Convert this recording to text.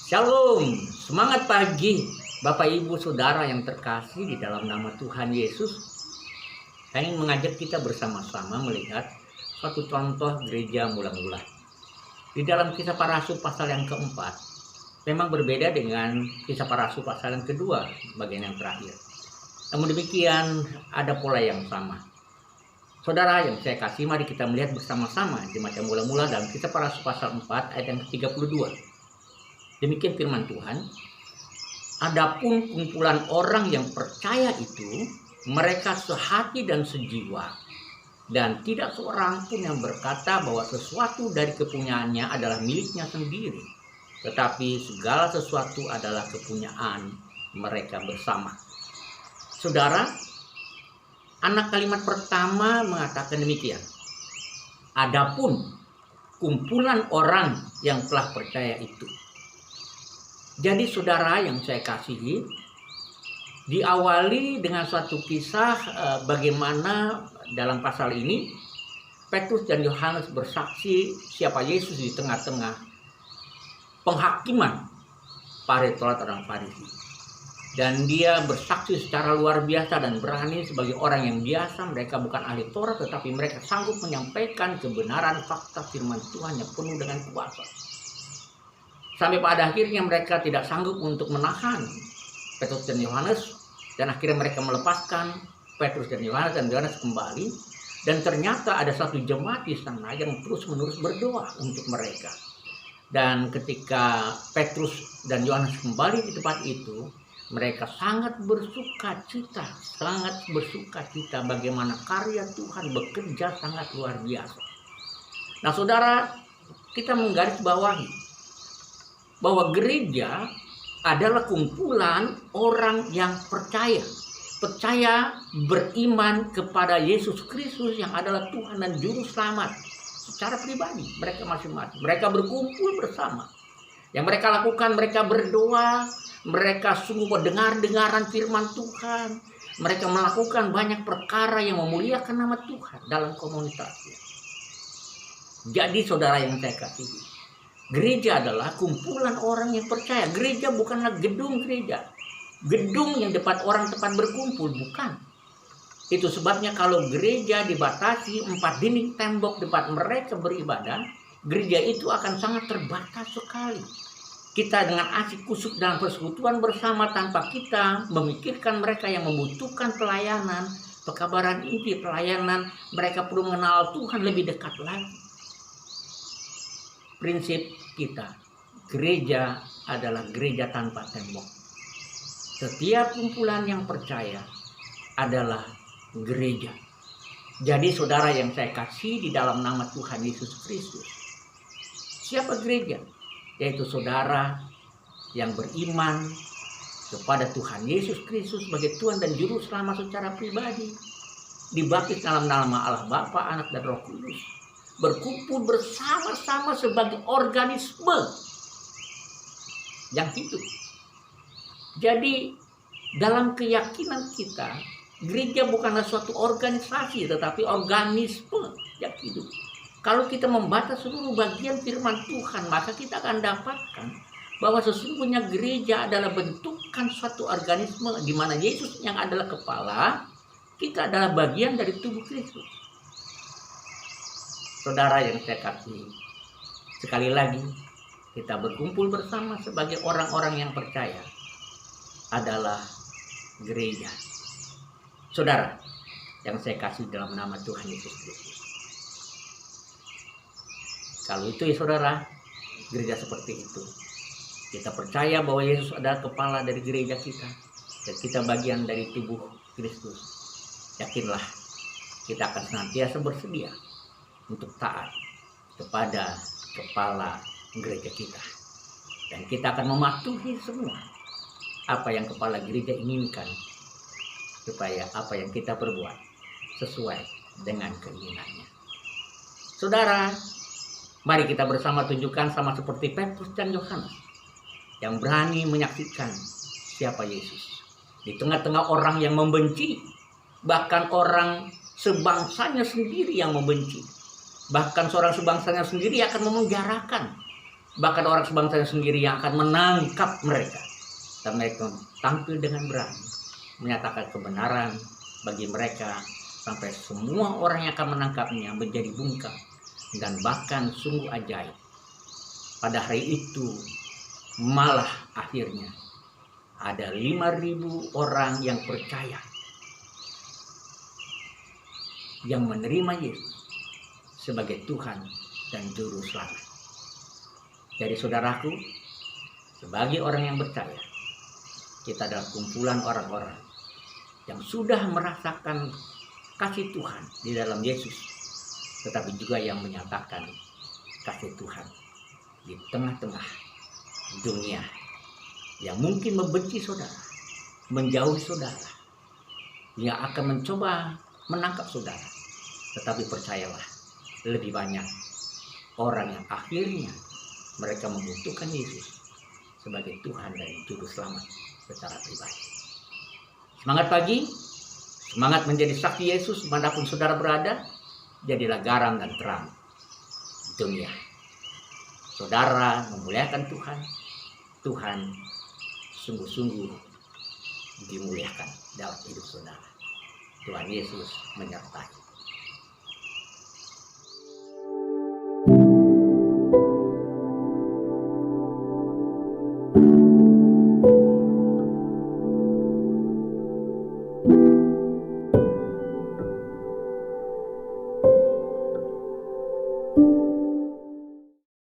Shalom, semangat pagi Bapak Ibu Saudara yang terkasih di dalam nama Tuhan Yesus. Saya ingin mengajak kita bersama-sama melihat suatu contoh gereja mula-mula. Di dalam Kisah Para Rasul pasal yang keempat, memang berbeda dengan Kisah Para Rasul pasal yang kedua, bagian yang terakhir. Namun demikian ada pola yang sama. Saudara yang saya kasih, mari kita melihat bersama-sama jemaat yang mula-mula dalam Kisah Para Rasul pasal 4 ayat yang ke-32. Demikian firman Tuhan. Adapun kumpulan orang yang percaya itu, mereka sehati dan sejiwa, dan tidak seorang pun yang berkata bahwa sesuatu dari kepunyaannya adalah miliknya sendiri, tetapi segala sesuatu adalah kepunyaan mereka bersama. Saudara, anak kalimat pertama mengatakan demikian. Adapun kumpulan orang yang telah percaya itu. Jadi saudara yang saya kasihi, diawali dengan suatu kisah bagaimana dalam pasal ini Petrus dan Yohanes bersaksi siapa Yesus di tengah-tengah penghakiman para orang Farisi. Dan dia bersaksi secara luar biasa dan berani sebagai orang yang biasa. Mereka bukan ahli Taurat, tetapi mereka sanggup menyampaikan kebenaran fakta firman Tuhan yang penuh dengan kuasa. Sampai pada akhirnya mereka tidak sanggup untuk menahan Petrus dan Yohanes, dan akhirnya mereka melepaskan Petrus dan Yohanes kembali. Dan ternyata ada satu jemaat di sana yang terus-menerus berdoa untuk mereka. Dan ketika Petrus dan Yohanes kembali di tempat itu, mereka sangat bersuka cita bagaimana karya Tuhan bekerja sangat luar biasa. Nah saudara, kita menggarisbawahi bahwa gereja adalah kumpulan orang yang percaya beriman kepada Yesus Kristus yang adalah Tuhan dan Juru Selamat secara pribadi. Mereka masing-masing, mereka berkumpul bersama. Yang mereka lakukan, mereka berdoa, mereka sungguh mendengar-dengaran firman Tuhan, mereka melakukan banyak perkara yang memuliakan nama Tuhan dalam komunitasnya. Jadi saudara yang saya kasihi, gereja adalah kumpulan orang yang percaya. Gereja bukanlah gedung gereja, gedung yang tempat orang berkumpul, bukan. Itu sebabnya kalau gereja dibatasi 4 dinding tembok tempat mereka beribadah, gereja itu akan sangat terbatas sekali. Kita dengan asik kusuk dalam persekutuan bersama tanpa kita memikirkan mereka yang membutuhkan pelayanan, pekabaran Injil, pelayanan, mereka perlu mengenal Tuhan lebih dekat lagi. Prinsip kita, gereja adalah gereja tanpa tembok. Setiap kumpulan yang percaya adalah gereja. Jadi saudara yang saya kasih di dalam nama Tuhan Yesus Kristus, siapa gereja? Yaitu saudara yang beriman kepada Tuhan Yesus Kristus sebagai Tuhan dan Juru Selamat secara pribadi, dibaptis dalam nama Allah Bapa, Anak dan Roh Kudus, berkumpul bersama-sama sebagai organisme yang hidup. Jadi dalam keyakinan kita, gereja bukanlah suatu organisasi tetapi organisme yang hidup. Kalau kita membaca seluruh bagian firman Tuhan, maka kita akan dapatkan bahwa sesungguhnya gereja adalah bentukan suatu organisme di mana Yesus yang adalah kepala, kita adalah bagian dari tubuh Kristus. Saudara yang saya kasih, sekali lagi kita berkumpul bersama sebagai orang-orang yang percaya adalah gereja. Saudara yang saya kasih dalam nama Tuhan Yesus Kristus. Kalau itu ya saudara, gereja seperti itu. Kita percaya bahwa Yesus adalah kepala dari gereja kita, dan kita bagian dari tubuh Kristus. Yakinlah, kita akan senantiasa bersedia untuk taat kepada kepala gereja kita. Dan kita akan mematuhi semua apa yang kepala gereja inginkan, supaya apa yang kita perbuat sesuai dengan keinginannya. Saudara, mari kita bersama tunjukkan sama seperti Petrus dan Yohanes yang berani menyaksikan siapa Yesus. Di tengah-tengah orang yang membenci, bahkan orang sebangsanya sendiri yang membenci. Bahkan seorang sebangsanya sendiri akan memenjarakan bahkan orang sebangsa sendiri yang akan menangkap mereka. Dan mereka tampil dengan berani menyatakan kebenaran bagi mereka, sampai semua orang yang akan menangkapnya menjadi bungkam dan bahkan sungguh ajaib. Pada hari itu malah akhirnya ada 5.000 orang yang percaya, yang menerima Yesus sebagai Tuhan dan Juru Selamat. Jadi saudaraku, sebagai orang yang percaya, kita adalah kumpulan orang-orang yang sudah merasakan kasih Tuhan di dalam Yesus, tetapi juga yang menyatakan kasih Tuhan di tengah-tengah dunia yang mungkin membenci saudara, menjauhi saudara, yang akan mencoba menangkap saudara. Tetapi percayalah, lebih banyak orang yang akhirnya mereka membutuhkan Yesus sebagai Tuhan dan Juru Selamat secara pribadi. Semangat pagi, semangat menjadi saksi Yesus dimanapun saudara berada. Jadilah garam dan terang dunia. Saudara memuliakan Tuhan, Tuhan sungguh-sungguh dimuliakan dalam hidup saudara. Tuhan Yesus menyertai. Thank you.